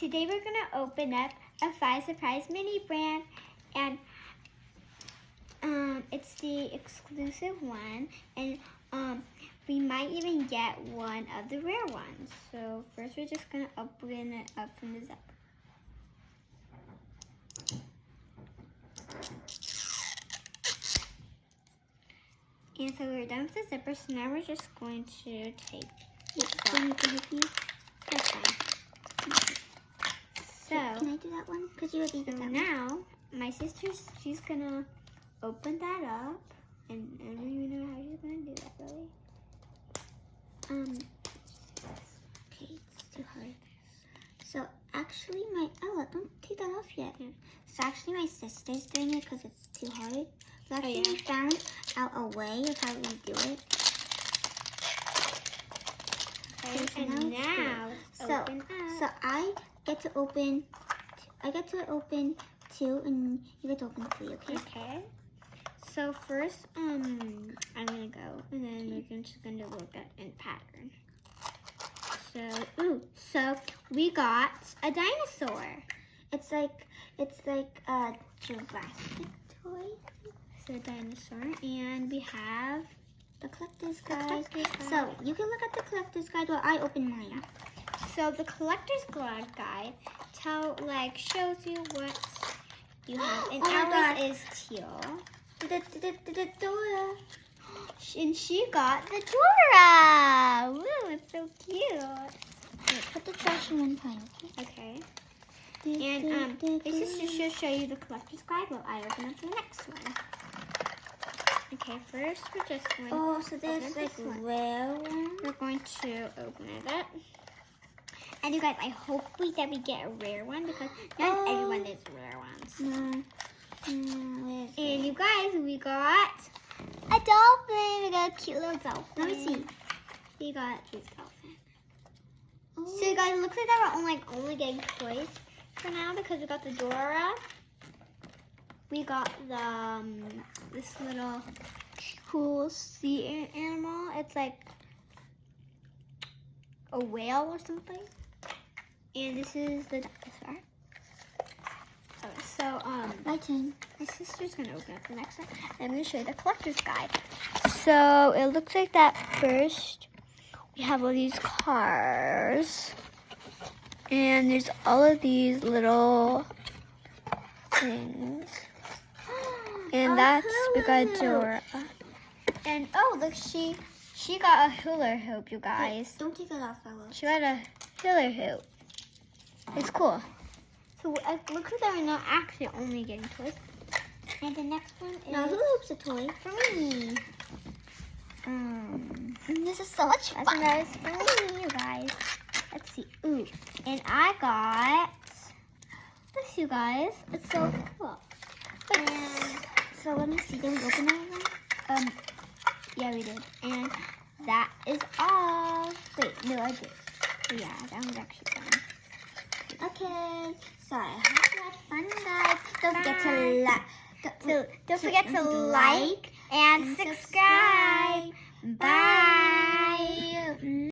today we're going to open up a 5 Surprise mini brand, and it's the exclusive one, and we might even get one of the rare ones. So first we're just going to open it up from the zip. And so we're done with the zipper, so now we're just going to take That's fine. So, can I do that one? Because you already did that now, my sister, she's gonna open that up, and I don't even know how she's gonna do that, really. Okay, it's too hard. So actually, don't take that off yet. Yeah. So actually, my sister's doing it because it's too hard. So actually, we found out a way of how we do it. Okay, and now let's open up. So I get to open 2, and you get to open 3. Okay. Okay. So first, I'm gonna go, and then we're just gonna look at in pattern. So we got a dinosaur. It's like a Jurassic toy. So dinosaur, and we have The collector's guide. So you can look at the collector's guide while I open mine. So the collector's guide shows you what you have, and ours is teal. The Dora. And she got the Dora. Woo, it's so cute. Wait, put the trash in one time. Okay. And this is just to show you the collector's guide while I open up the next one. Okay, first we're just going so there's like rare one. We're going to open it up. And you guys, I hope that we get a rare one, because not everyone is rare ones. No. And you guys, we got a dolphin. We got a cute little dolphin. Let me see. We got a cute dolphin. So you guys, it looks like that we're only getting toys for now, because we got the Dora. We got the this little cool sea animal. It's like a whale or something. And this is the dinosaur. So my turn. My sister's gonna open up the next one. I'm gonna show you the collector's guide. So it looks like that first we have all these cars, and there's all of these little things. And we got Dora. And look, she got a hula hoop, you guys. Wait, don't take it off, Ella. She got a hula hoop. It's cool. So it looks like we're not actually only getting toys. And the next one is hula hoop's a toy for me. And this is so much fun. That's for me, you guys. Let's see. Ooh, and I got this, you guys. It's so cool. And so let me see. Did we open that one? Yeah, we did. And that is all. Wait, no, I did. Yeah, that one's actually done. Okay. So I hope you had fun, guys. Don't forget to like and subscribe. Bye.